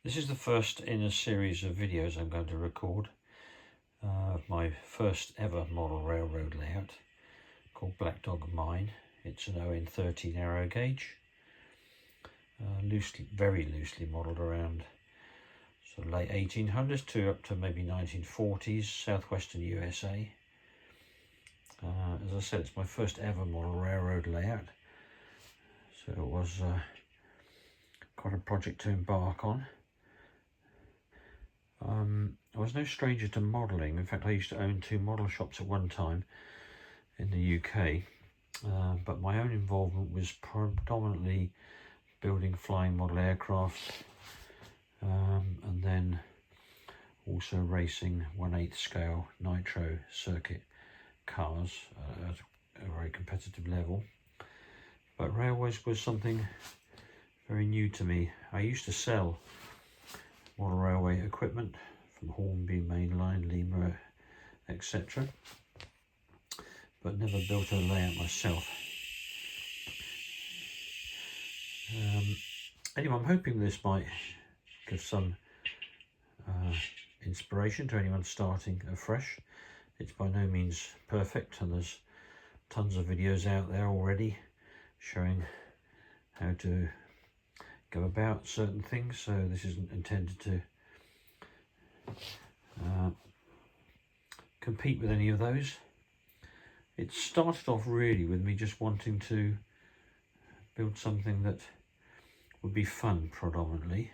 This is the first in a series of videos I'm going to record of my first ever model railroad layout called Black Dog Mine. It's an On30 Narrow Gauge, very loosely modelled around sort of late 1800s to up to maybe 1940s, Southwestern USA. As I said, it's my first ever model railroad layout, so it was quite a project to embark on. I was no stranger to modelling. In fact, I used to own 2 model shops at one time in the UK, but my own involvement was predominantly building flying model aircraft, and then also racing 1/8 scale nitro circuit cars at a very competitive level. But railways was something very new to me. I used to sell model railway equipment from Hornby, Mainline, Lima, etc., but never built a layout myself. Anyway, I'm hoping this might give some inspiration to anyone starting afresh. It's by no means perfect, and there's tons of videos out there already showing how to go about certain things, so this isn't intended to compete with any of those. It started off really with me just wanting to build something that would be fun predominantly,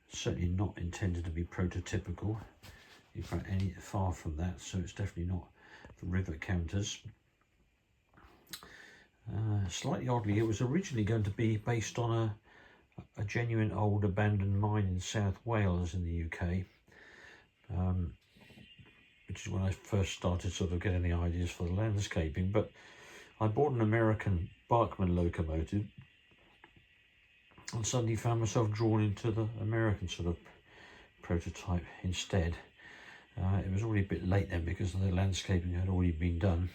certainly not intended to be prototypical, in fact far from that, so it's definitely not for rivet counters. Slightly oddly, it was originally going to be based on a genuine old abandoned mine in South Wales in the UK, which is when I first started sort of getting the ideas for the landscaping. But I bought an American Bachmann locomotive and suddenly found myself drawn into the American sort of prototype instead. It was already a bit late then because the landscaping had already been done.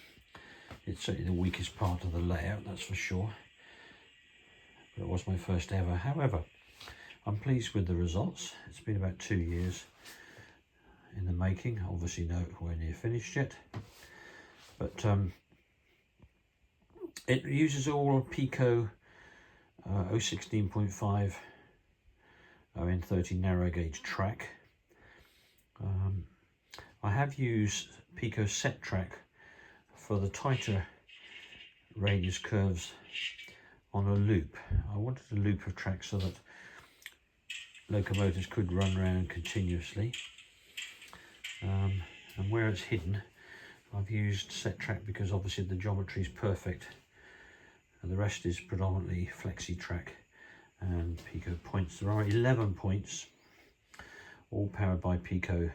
It's certainly the weakest part of the layout, that's for sure. But it was my first ever. However, I'm pleased with the results. It's been about 2 years in the making. Obviously nowhere near finished yet. But it uses all Pico 016.5 On30 narrow gauge track. I have used Pico set track for the tighter radius curves on a loop. I wanted a loop of track so that locomotives could run around continuously, and where it's hidden I've used set track because obviously the geometry is perfect, and the rest is predominantly flexi track and Pico points. There are 11 points, all powered by Pico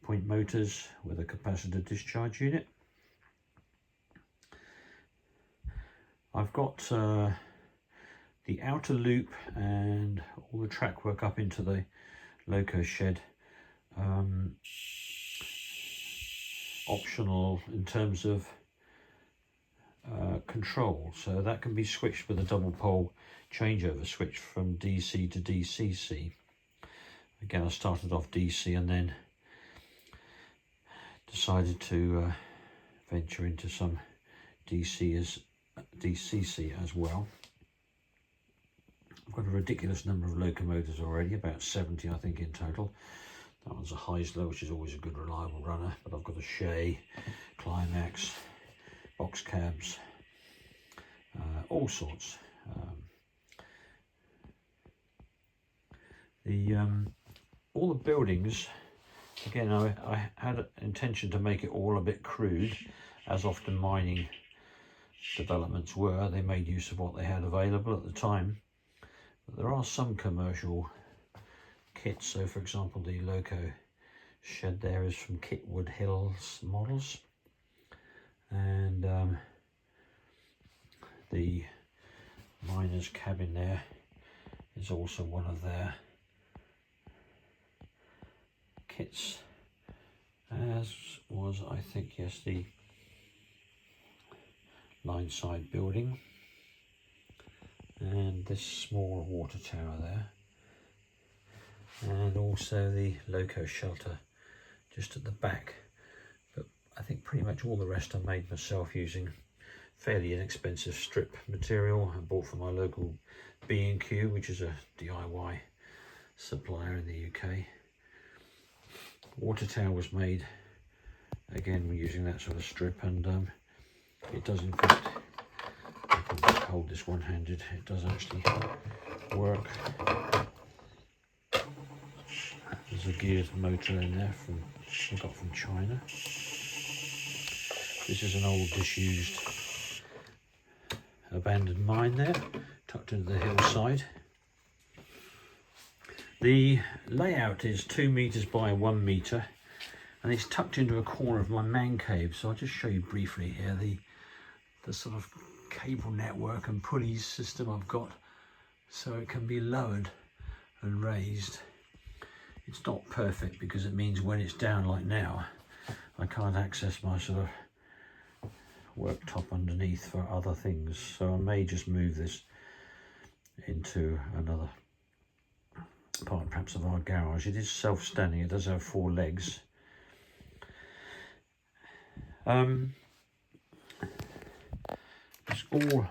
point motors with a capacitor discharge unit. I've got the outer loop and all the track work up into the loco shed optional in terms of control, so that can be switched with a double pole changeover switch from DC to DCC. Again, I started off DC and then decided to venture into some DCC as well. I've got a ridiculous number of locomotives already, about 70 I think in total. That one's a Heisler, which is always a good reliable runner, but I've got a Shea, Climax, box cabs, all sorts. All the buildings, again, I had an intention to make it all a bit crude, as often mining developments were. They made use of what they had available at the time, but there are some commercial kits. So for example, the loco shed there is from Kitwood Hills models, and the miner's cabin there is also one of their kits, as was, I think, yes, the line side building and this small water tower there. and also the loco shelter just at the back. But I think pretty much all the rest I made myself using fairly inexpensive strip material I bought from my local B&Q, which is a DIY supplier in the UK. Water tower was made again using that sort of strip, and it does in fact, I can just hold this one-handed, it does actually work. There's a geared motor in there I got from China. This is an old disused abandoned mine there, tucked into the hillside. The layout is 2 meters by 1 meter, and it's tucked into a corner of my man cave. So I'll just show you briefly here the sort of cable network and pulleys system I've got, so it can be lowered and raised. It's not perfect because it means when it's down like now, I can't access my sort of worktop underneath for other things. So I may just move this into another part perhaps of our garage. It is self-standing, it does have 4 legs. It's all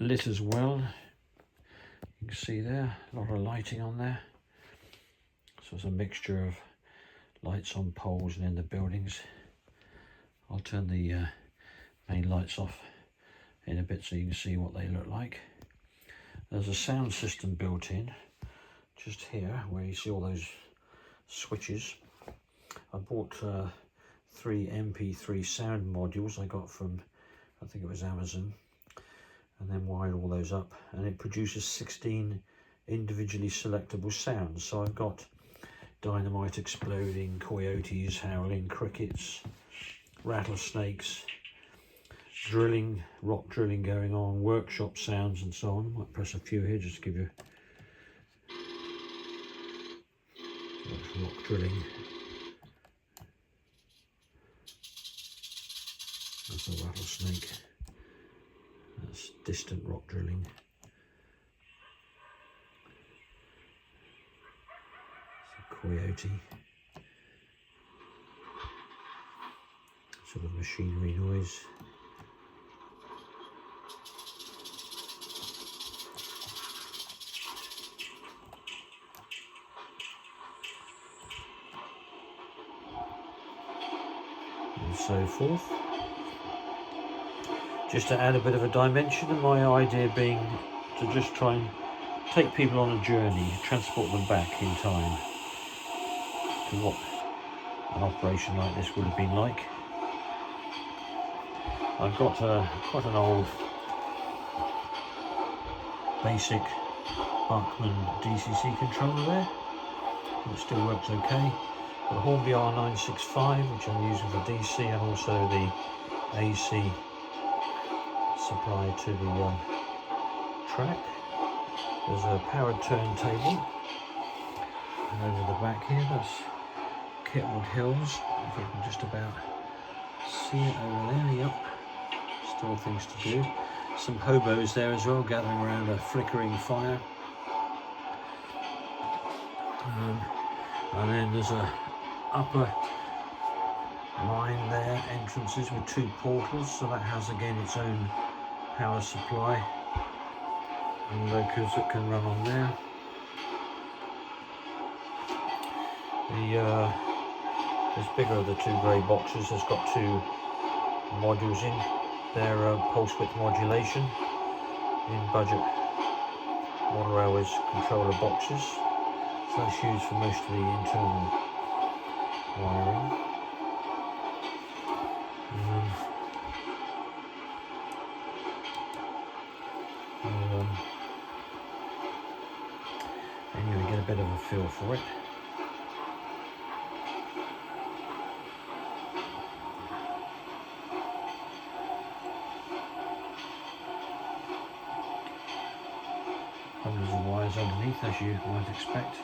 lit as well. You can see there, a lot of lighting on there. So it's a mixture of lights on poles and in the buildings. I'll turn the main lights off in a bit so you can see what they look like. There's a sound system built in just here where you see all those switches. I bought 3 MP3 sound modules I got from, I think it was Amazon, and then wired all those up, and it produces 16 individually selectable sounds. So I've got dynamite exploding, coyotes howling, crickets, rattlesnakes, drilling, rock drilling going on, workshop sounds and so on. I might press a few here just to give you rock drilling. That's a rattlesnake. That's distant rock drilling. It's a coyote. Sort of machinery noise. And so forth. Just to add a bit of a dimension, and my idea being to just try and take people on a journey, transport them back in time to what an operation like this would have been like. I've got quite an old basic Bachmann DCC controller there. It still works okay. Got a Hornby R965, which I'm using for DC, and also the AC supply to the track. There's a powered turntable, and over the back here that's Ketwood Hills, if you can just about see it over there. Yep, still things to do. Some hobos there as well, gathering around a flickering fire. And then there's a upper line there, entrances with 2 portals, so that has again its own power supply and locos that can run on there. This bigger of the 2 grey boxes has got 2 modules in. They're pulse width modulation in budget model railways controller boxes. So that's used for most of the internal wiring. Anyway, get a bit of a feel for it. Hundreds of wires underneath, as you might expect,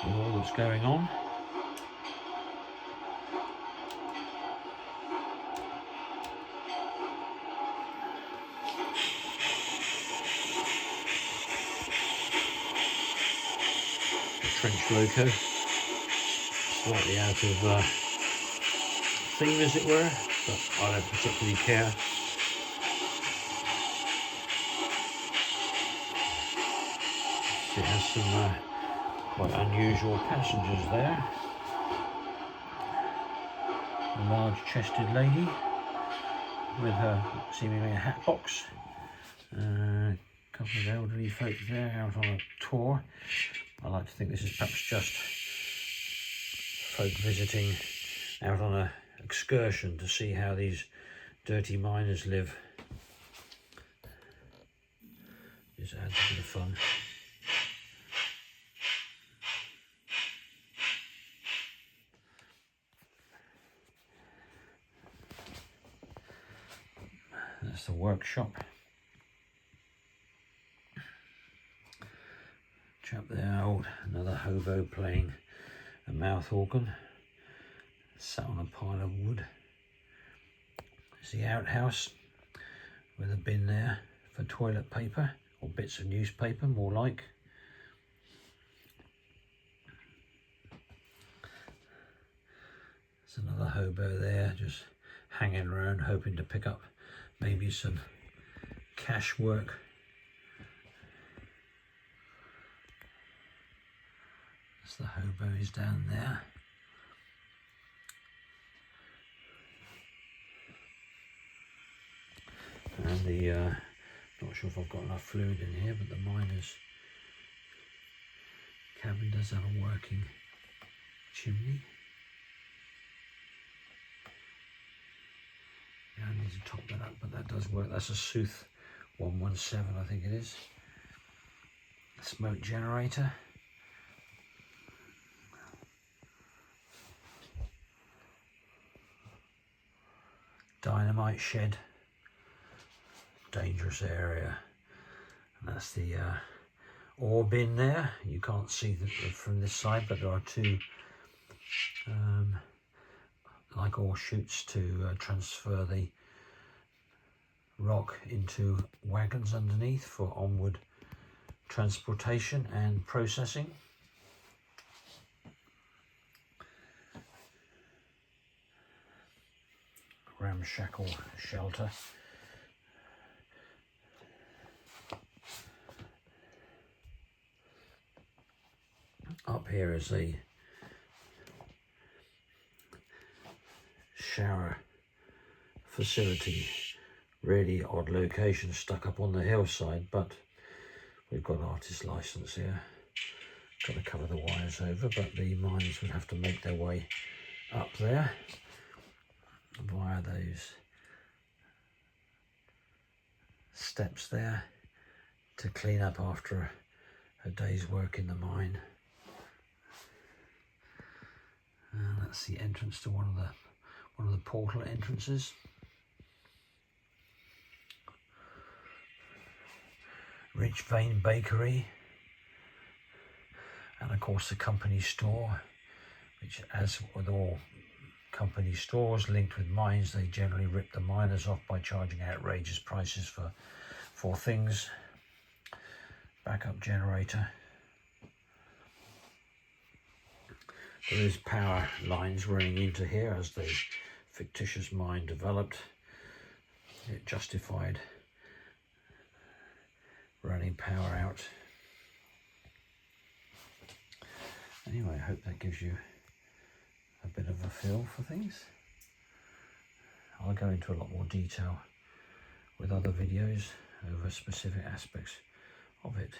with all that's going on. trench loco, slightly out of theme as it were, but I don't particularly care. It has some quite unusual passengers there. A large chested lady with her seemingly a hat box. A couple of elderly folk there out on a tour. I like to think this is perhaps just folk visiting out on an excursion to see how these dirty miners live. Just adds a bit of fun. That's the workshop. Chap there, another hobo playing a mouth organ, sat on a pile of wood. There's the outhouse with a bin there for toilet paper, or bits of newspaper more like. There's another hobo there just hanging around hoping to pick up maybe some cash work. The hobo is down there. And the, not sure if I've got enough fluid in here, but the miner's cabin does have a working chimney. Yeah, I need to top that up, but that does work. That's a South 117, I think it is. Smoke generator. Dynamite shed, dangerous area, and that's the ore bin there. You can't see from this side, but there are two like ore chutes to transfer the rock into wagons underneath for onward transportation and processing. Ramshackle shelter. Up here is a shower facility. Really odd location, stuck up on the hillside, but we've got artist license here. Got to cover the wires over, but the miners would have to make their way up there via those steps there to clean up after a day's work in the mine. And that's the entrance to one of the portal entrances. Rich Vein Bakery, and of course the company store, which, as with all company stores linked with mines, they generally rip the miners off by charging outrageous prices for things. Backup generator. There is power lines running into here as the fictitious mine developed. It justified running power out. Anyway, I hope that gives you a bit of a feel for things. I'll go into a lot more detail with other videos over specific aspects of it.